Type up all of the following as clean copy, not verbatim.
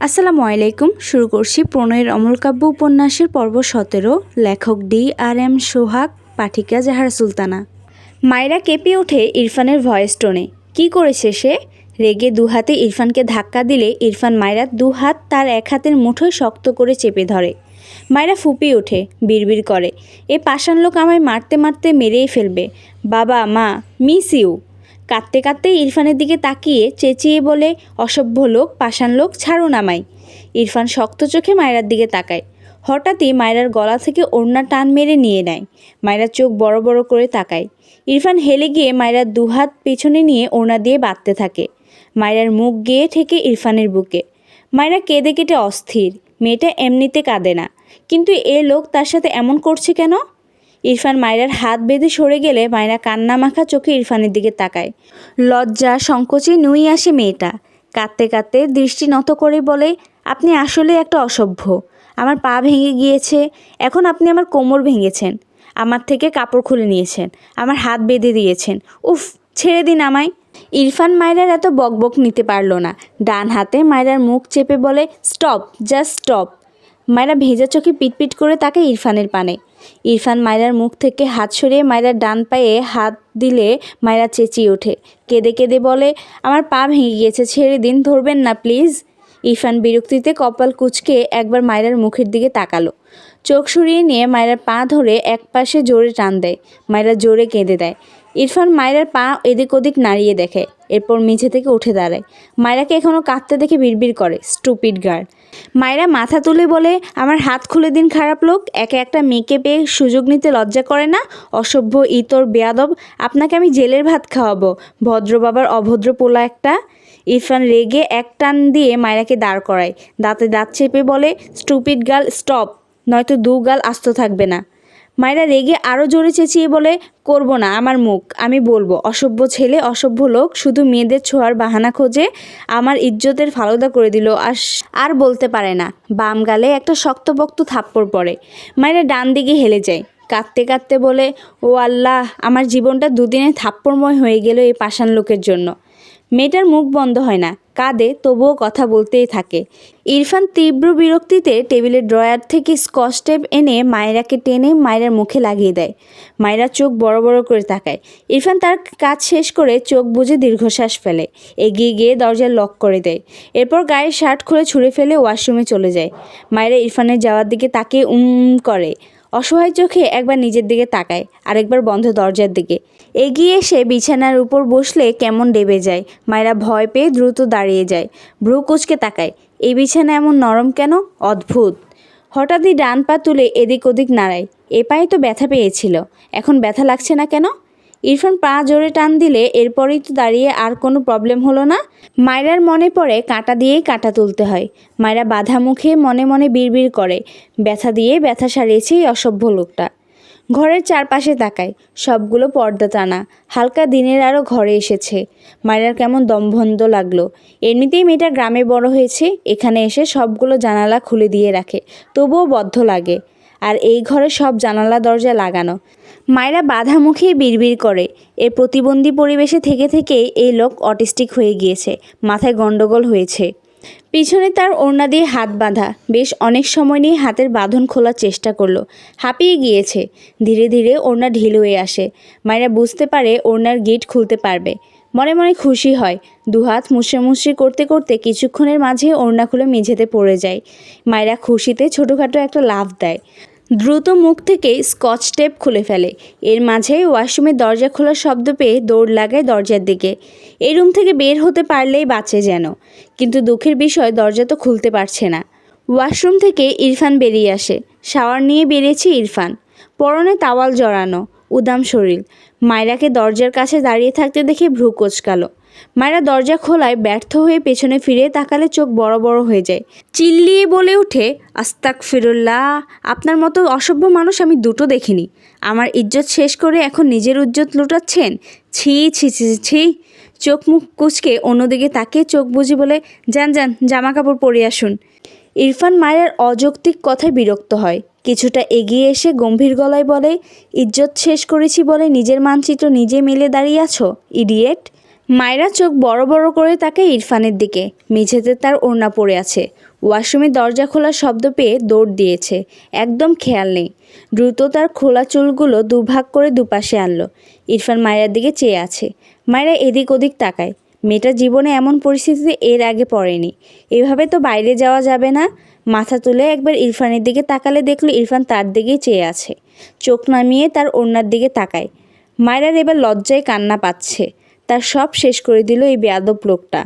আসসালামু আলাইকুম। শুরু করছি প্রণয়ের অমলকাব্য উপন্যাসের পর্ব 17। লেখক DRM সোহাগ, পাঠিকা জাহারা সুলতানা। মায়রা কেঁপে ওঠে ইরফানের ভয়েস টোনে। কী করেছে সে? রেগে দুহাতে ইরফানকে ধাক্কা দিলে ইরফান মায়রার দুহাত তার এক হাতের মুঠোয় শক্ত করে চেপে ধরে। মায়রা ফুপিয়ে ওঠে, বিড়বিড় করে, এ পাষাণ লোক আমায় মারতে মারতে মেরেই ফেলবে। বাবা মা, মিস ইউ। কাঁদতে কাঁদতে ইরফানের দিকে তাকিয়ে চেঁচিয়ে বলে, অসভ্য লোক, পাষাণ লোক, ছাড়ুন আমায়। ইরফান শক্ত চোখে মায়রার দিকে তাকায়। হঠাৎই মায়রার গলা থেকে ওড়না টান মেরে নিয়ে নেয়। মায়রার চোখ বড় বড় করে তাকায়। ইরফান হেলে গিয়ে মায়রার দুহাত পেছনে নিয়ে ওড়না দিয়ে বাঁধতে থাকে। মায়রার মুখ গিয়ে ঠেকে ইরফানের বুকে। মায়রা কেঁদে কেটে অস্থির। মেয়েটা এমনিতে কাঁদে না, কিন্তু এ লোক তার সাথে এমন করছে কেন? ইরফান মায়রার হাত বেঁধে সরে গেলে মায়রা কান্না মাখা চোখে ইরফানের দিকে তাকায়। লজ্জা সংকোচে নুই আসে মেয়েটা। কাঁদতে কাঁদতে দৃষ্টি নত করে বলে, আপনি আসলে একটা অসভ্য। আমার পা ভেঙে গিয়েছে, এখন আপনি আমার কোমর ভেঙেছেন, আমার থেকে কাপড় খুলে নিয়েছেন, আমার হাত বেঁধে দিয়েছেন। উফ, ছেড়ে দিন আমায়। ইরফান মায়রার এত বকবক নিতে পারল না। ডান হাতে মায়রার মুখ চেপে বলে, স্টপ, জাস্ট স্টপ। মায়রা ভেজা চোখে পিটপিট করে তাকে ইরফানের পানে। ইরফান মায়রার মুখ থেকে হাত সরিয়ে মায়রার ডান পায়ে হাত দিলে মায়রা চেঁচিয়ে ওঠে। কেঁদে কেঁদে বলে, আমার পা ভেঙে গিয়েছে, ছেড়ে দিন, ধরবেন না প্লিজ। ইরফান বিরক্তিতে কপাল কুঁচকে একবার মায়রার মুখের দিকে তাকালো। চোখ সরিয়ে নিয়ে মায়রার পা ধরে এক পাশে জোরে টান দেয়। মায়রা জোরে কেঁদে দেয়। ইরফান মায়রার পা এদিক ওদিক নাড়িয়ে দেখে, এরপর মেঝে থেকে উঠে দাঁড়ায়। মায়রাকে এখনও কাঁদতে দেখে বিড়বিড় করে, স্টুপিড গার্ল। মায়রা মাথা তুলে বলে, আমার হাত খুলে দিন খারাপ লোক, একে একটা মেয়েকে পেয়ে সুযোগ নিতে লজ্জা করে না? অসভ্য, ইতর, বেয়াদব, আপনাকে আমি জেলের ভাত খাওয়াবো, ভদ্র বাবার অভদ্র পোলা একটা। ইরফান রেগে এক টান দিয়ে মায়রাকে দাঁড় করায়। দাঁতে দাঁত চেপে বলে, স্টুপিড গার্ল, স্টপ, নয়তো দু গাল আস্ত থাকবে না। মায়রা রেগে আরও জোরে চেঁচিয়ে বলে, করব না, আমার মুখ, আমি বলবো। অসভ্য ছেলে, অসভ্য লোক, শুধু মেয়েদের ছোঁয়ার বাহানা খোঁজে, আমার ইজ্জতের ফালুদা করে দিল। আর বলতে পারে না। বাম গালে একটা শক্তপোক্ত থাপ্পড় পড়ে। মায়রা ডান দিকে হেলে যায়। কাঁদতে কাঁদতে বলে, ও আল্লাহ, আমার জীবনটা দুদিনে থাপ্পড়ময় হয়ে গেল এই পাষাণ লোকের জন্য। মেয়েটার মুখ বন্ধ হয় না, কাঁদে, তবুও কথা বলতেই থাকে। ইরফান তীব্র বিরক্তিতে টেবিলের ড্রয়ার থেকে স্কচ টেপ এনে মায়রাকে টেনে মায়রার মুখে লাগিয়ে দেয়। মায়রা চোখ বড় বড় করে তাকায়। ইরফান তার কাজ শেষ করে চোখ বুজে দীর্ঘশ্বাস ফেলে। এগিয়ে গিয়ে দরজা লক করে দেয়। এরপর গায়ের শার্ট খুলে ছুঁড়ে ফেলে ওয়াশরুমে চলে যায়। মায়রা ইরফানের যাওয়ার দিকে তাকিয়ে করে। অসহায় চোখে একবার নিজের দিকে তাকায়, আরেকবার বন্ধ দরজার দিকে। এগিয়ে এসে বিছানার উপর বসলে কেমন ডেবে যায়। মায়রা ভয় পেয়ে দ্রুত দাঁড়িয়ে যায়, ভ্রু কুঁচকে তাকায়। এই বিছানা এমন নরম কেন? অদ্ভুত। হঠাৎই ডান পা তুলে এদিক ওদিক নাড়ায়। এ পায়ে তো ব্যথা পেয়েছিল, এখন ব্যথা লাগছে না কেন? ইরফান পা জোরে টান দিলে এরপরেই তো দাঁড়িয়ে আর কোনো প্রবলেম হলো না। মায়রার মনে পড়ে কাঁটা দিয়েই কাঁটা তুলতে হয়। মায়রা বাধা মুখে মনে মনে বিড়বিড় করে, ব্যথা দিয়ে ব্যথা সারিয়েছে এই অসভ্য লোকটা। ঘরের চারপাশে তাকায়, সবগুলো পর্দা টানা। হালকা দিনের আরও ঘরে এসেছে। মায়রার কেমন দমবন্ধ লাগলো। এমনিতেই মেয়েটা গ্রামে বড় হয়েছে, এখানে এসে সবগুলো জানালা খুলে দিয়ে রাখে, তবুও বদ্ধ লাগে। আর এই ঘরে সব জানালা দরজা লাগানো। মায়রা বাধা মুখে বিড়বিড় করে, এর প্রতিবন্ধী পরিবেশে থেকে থেকে এই লোক অটিস্টিক হয়ে গিয়েছে, মাথায় গন্ডগোল হয়েছে। পিছনে তার ওড়না দিয়ে হাত বাঁধা। বেশ অনেক সময় নিয়ে হাতের বাঁধন খোলার চেষ্টা করলো, হাঁপিয়ে গিয়েছে। ধীরে ধীরে ওড়না ঢিল হয়ে আসে। মায়রা বুঝতে পারে ওড়নার গিট খুলতে পারবে। মনে মনে খুশি হয়। দুহাত মুছড়ি করতে করতে কিছুক্ষণের মাঝে ওড়না খুলে মেঝেতে পড়ে যায়। মায়রা খুশিতে ছোটোখাটো একটা লাফ দেয়। দ্রুত মুখ থেকে স্কচ টেপ খুলে ফেলে। এর মাঝে ওয়াশরুমের দরজা খোলার শব্দ পেয়ে দৌড় লাগায় দরজার দিকে। এই রুম থেকে বের হতে পারলেই বাঁচে যেন। কিন্তু দুঃখের বিষয়, দরজা তো খুলতে পারছে না। ওয়াশরুম থেকে ইরফান বেরিয়ে আসে। শাওয়ার নিয়ে বেরিয়েছে ইরফান, পরনে তাওয়াল জড়ানো, উদাম শরীর। মায়রাকে দরজার কাছে দাঁড়িয়ে থাকতে দেখে ভ্রু কোঁচকালো। মায়রা দরজা খোলায় ব্যর্থ হয়ে পেছনে ফিরে তাকালে চোখ বড় বড় হয়ে যায়। চিল্লিয়ে বলে ওঠে, আস্তাগফিরুল্লাহ, আপনার মতো অসভ্য মানুষ আমি দুটো দেখিনি। আমার ইজ্জত শেষ করে এখন নিজের ইজ্জত লুটাচ্ছেন? ছি ছি ছি ছি। চোখ মুখ কুঁচকে অন্যদিকে তাকিয়ে চোখ বুজি বলে, যান যান, জামা কাপড় পরে আসুন। ইরফান মায়ের অযৌক্তিক কথায় বিরক্ত হয়। কিছুটা এগিয়ে এসে গম্ভীর গলায় বলে, ইজ্জত শেষ করেছি বলে নিজের মানচিত্র নিজে মেলে দাঁড়িয়ে আছো, ইডিয়েট। মায়রা চোখ বড় বড় করে তাকায় ইরফানের দিকে। মেঝেতে তার ওড়না পড়ে আছে। ওয়াশরুমের দরজা খোলার শব্দ পেয়ে দৌড় দিয়েছে। একদম খেয়াল নেই। দ্রুত তার খোলা চুলগুলো দুভাগ করে দুপাশে আনলো। ইরফান মায়রার দিকে চেয়ে আছে। মায়রা এদিক ওদিক তাকায়। মেয়েটা জীবনে এমন পরিস্থিতিতে এর আগে পড়েনি। এভাবে তো বাইরে যাওয়া যাবে না। মাথা তুলে একবার ইরফানের দিকে তাকালে দেখলো ইরফান তার দিকেই চেয়ে আছে। চোখ নামিয়ে তার ওড়নার দিকে তাকায়। মায়রার এবার লজ্জায় কান্না পাচ্ছে। তার সব শেষ করে দিল এই বেয়াদব লোকটা।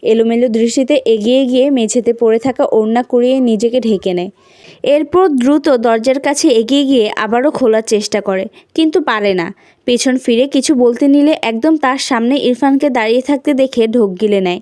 এলোমেলো দৃষ্টিতে এগিয়ে গিয়ে মেঝেতে পড়ে থাকা ওড়না কুড়িয়ে নিজেকে ঢেকে নেয়। এরপর দ্রুত দরজার কাছে এগিয়ে গিয়ে আবারও খোলার চেষ্টা করে, কিন্তু পারে না। পেছন ফিরে কিছু বলতে নিলে একদম তার সামনে ইরফানকে দাঁড়িয়ে থাকতে দেখে ঢোক গিলে নেয়।